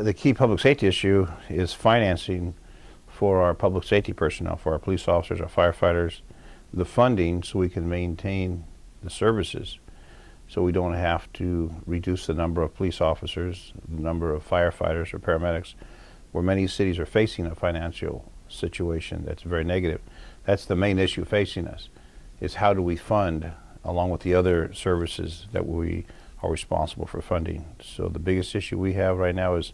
the key public safety issue is financing for our public safety personnel, for our police officers, our firefighters, the funding so we can maintain the services, so we don't have to reduce the number of police officers, the number of firefighters or paramedics, where many cities are facing a financial situation that's very negative. That's the main issue facing us, is how do we fund along with the other services that we are responsible for funding. So the biggest issue we have right now is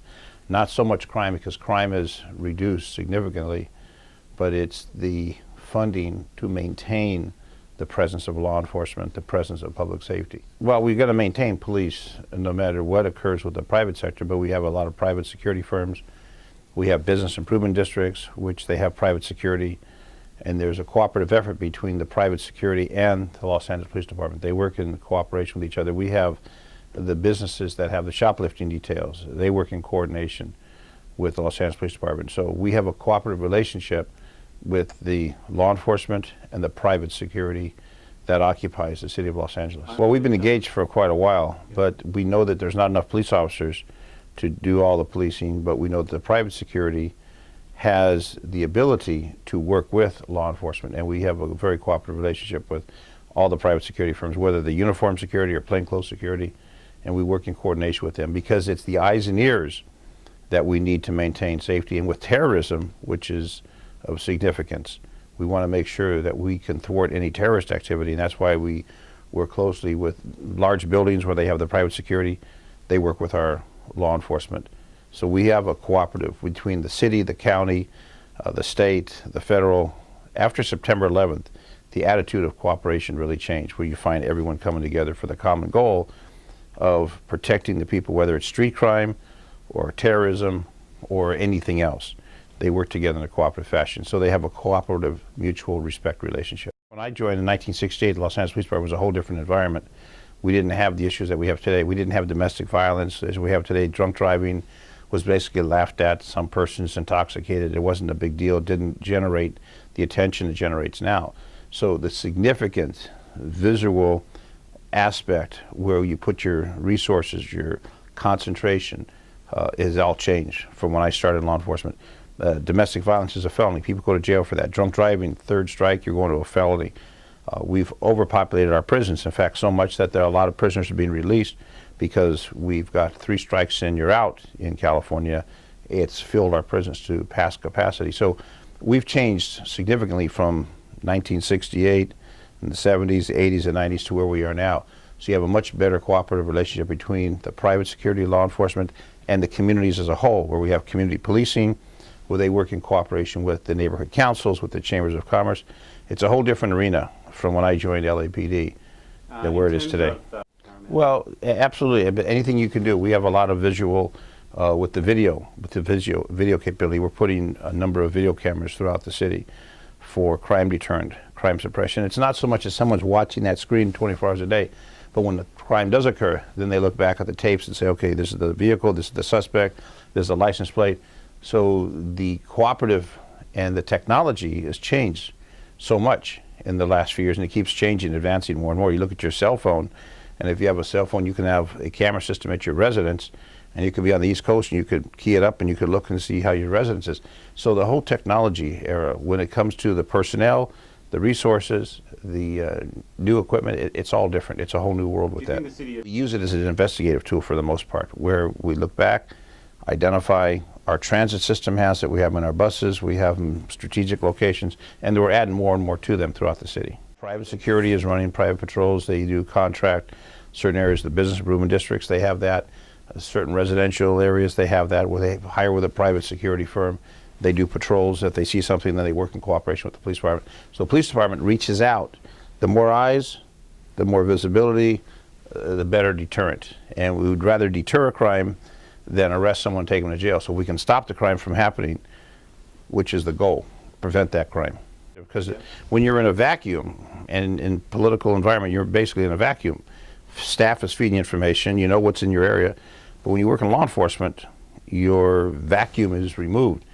not so much crime, because crime is reduced significantly, but it's the funding to maintain the presence of law enforcement, the presence of public safety. Well, we've got to maintain police no matter what occurs with the private sector, but we have a lot of private security firms. We have business improvement districts, which they have private security, and there's a cooperative effort between the private security and the Los Angeles Police Department. They work in cooperation with each other. We have the businesses that have the shoplifting details. They work in coordination with the Los Angeles Police Department. So we have a cooperative relationship with the law enforcement and the private security that occupies the city of Los Angeles. Well, we've been engaged for quite a while, but we know that there's not enough police officers to do all the policing, but we know that the private security has the ability to work with law enforcement, and we have a very cooperative relationship with all the private security firms, whether the uniform security or plainclothes security, and we work in coordination with them because it's the eyes and ears that we need to maintain safety. And with terrorism, which is of significance, we want to make sure that we can thwart any terrorist activity, and that's why we work closely with large buildings where they have the private security. They work with our law enforcement. So we have a cooperative between the city, the county, the state, the federal. After September 11th, the attitude of cooperation really changed, where you find everyone coming together for the common goal of protecting the people, whether it's street crime or terrorism or anything else. They work together in a cooperative fashion. So they have a cooperative, mutual respect relationship. When I joined in 1968, the Los Angeles Police Department was a whole different environment. We didn't have the issues that we have today. We didn't have domestic violence as we have today. Drunk driving was basically laughed at. Some persons intoxicated. It wasn't a big deal. It didn't generate the attention it generates now. So the significant visual aspect where you put your resources, your concentration, is all changed from when I started in law enforcement. Domestic violence is a felony. People go to jail for that. Drunk driving, third strike, you're going to a felony. We've overpopulated our prisons, in fact, so much that there are a lot of prisoners are being released because we've got 3 strikes and you're out in California. It's filled our prisons to past capacity. So we've changed significantly from 1968 in the 70s, 80s, and 90s to where we are now. So you have a much better cooperative relationship between the private security, law enforcement, and the communities as a whole, where we have community policing, where they work in cooperation with the neighborhood councils, with the chambers of commerce. It's a whole different arena from when I joined LAPD than where it is today. Well, absolutely, but anything you can do. We have a lot of visual with the video capability. We're putting a number of video cameras throughout the city for crime deterrent, crime suppression. It's not so much as someone's watching that screen 24 hours a day, but when the crime does occur, then they look back at the tapes and say, okay, this is the vehicle, this is the suspect, this is the license plate. So the cooperative and the technology has changed so much in the last few years, and it keeps changing, advancing more and more. You look at your cell phone, and if you have a cell phone, you can have a camera system at your residence, and you could be on the East Coast, and you could key it up, and you could look and see how your residence is. So the whole technology era, when it comes to the personnel, the resources, the new equipment, it's all different. It's a whole new world with that. We use it as an investigative tool for the most part, where we look back, identify. Our transit system has it. We have them in our buses. We have them in strategic locations, and we're adding more and more to them throughout the city. Private security is running private patrols. They do contract certain areas, the business improvement districts, they have that. Certain residential areas, they have that, where they hire with a private security firm. They do patrols. If they see something, then they work in cooperation with the police department. So the police department reaches out. The more eyes, the more visibility, the better deterrent. And we would rather deter a crime than arrest someone and take them to jail. So we can stop the crime from happening, which is the goal, prevent that crime. Because when you're in a vacuum, and in political environment, you're basically in a vacuum. Staff is feeding information, you know what's in your area. But when you work in law enforcement, your vacuum is removed.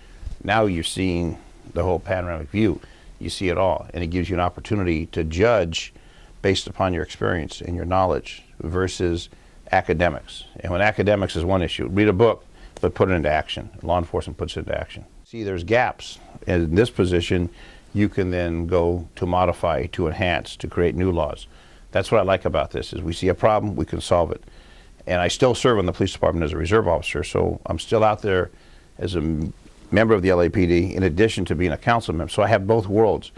Now you're seeing the whole panoramic view. You see it all, and it gives you an opportunity to judge based upon your experience and your knowledge versus academics. And when academics is one issue, read a book, but put it into action. Law enforcement puts it into action. See, there's gaps. And in this position, you can then go to modify, to enhance, to create new laws. That's what I like about this, is we see a problem, we can solve it. And I still serve in the police department as a reserve officer, so I'm still out there as a member of the LAPD in addition to being a council member. So I have both worlds,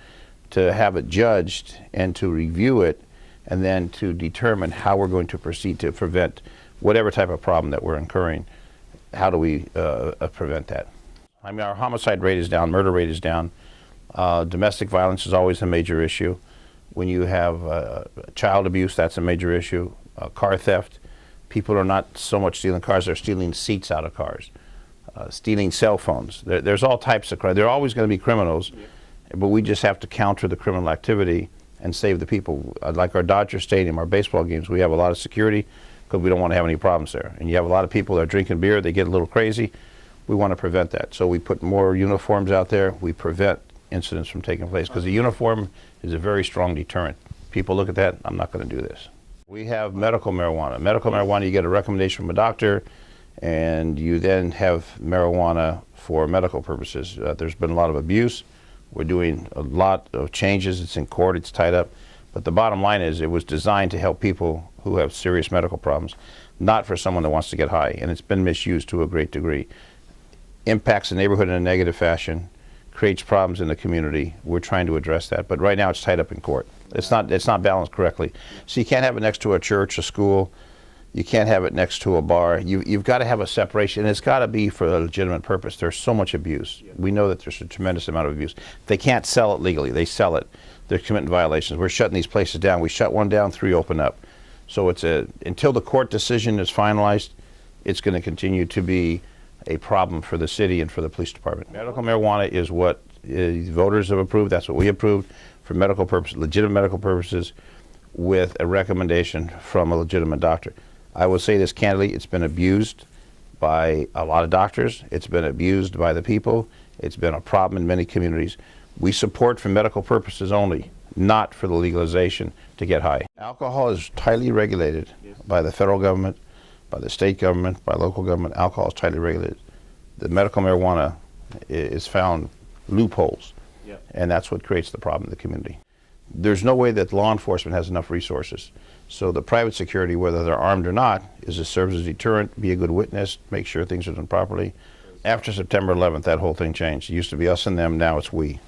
to have it judged and to review it and then to determine how we're going to proceed to prevent whatever type of problem that we're incurring. How do we prevent that? I mean, our homicide rate is down, murder rate is down. Domestic violence is always a major issue. When you have child abuse, that's a major issue. Car theft, people are not so much stealing cars, they're stealing seats out of cars. Stealing cell phones. There's all types of crime. There are always going to be criminals, but we just have to counter the criminal activity and save the people. Like our Dodger Stadium, our baseball games, we have a lot of security because we don't want to have any problems there. And you have a lot of people that are drinking beer, they get a little crazy. We want to prevent that. So we put more uniforms out there. We prevent incidents from taking place because the uniform is a very strong deterrent. People look at that, I'm not going to do this. We have medical marijuana. Medical marijuana, you get a recommendation from a doctor, and you then have marijuana for medical purposes. There's been a lot of abuse. We're doing a lot of changes. It's in court, it's tied up. But the bottom line is it was designed to help people who have serious medical problems, not for someone that wants to get high. And it's been misused to a great degree. Impacts the neighborhood in a negative fashion, creates problems in the community. We're trying to address that. But right now it's tied up in court. It's not balanced correctly. So you can't have it next to a church, a school. You can't have it next to a bar. You've got to have a separation, and it's got to be for a legitimate purpose. There's so much abuse. We know that there's a tremendous amount of abuse. They can't sell it legally. They sell it. They're committing violations. We're shutting these places down. We shut one down, 3 open up. So it's until the court decision is finalized, it's going to continue to be a problem for the city and for the police department. Medical marijuana is what voters have approved. That's what we approved for medical purposes, legitimate medical purposes, with a recommendation from a legitimate doctor. I will say this candidly, it's been abused by a lot of doctors. It's been abused by the people. It's been a problem in many communities. We support for medical purposes only, not for the legalization to get high. Alcohol is tightly regulated by the federal government, by the state government, by local government. Alcohol is tightly regulated. The medical marijuana is found loopholes, and that's what creates the problem in the community. There's no way that law enforcement has enough resources. So the private security, whether they're armed or not, is to serve as a deterrent, be a good witness, make sure things are done properly. After September 11th, that whole thing changed. It used to be us and them, now it's we.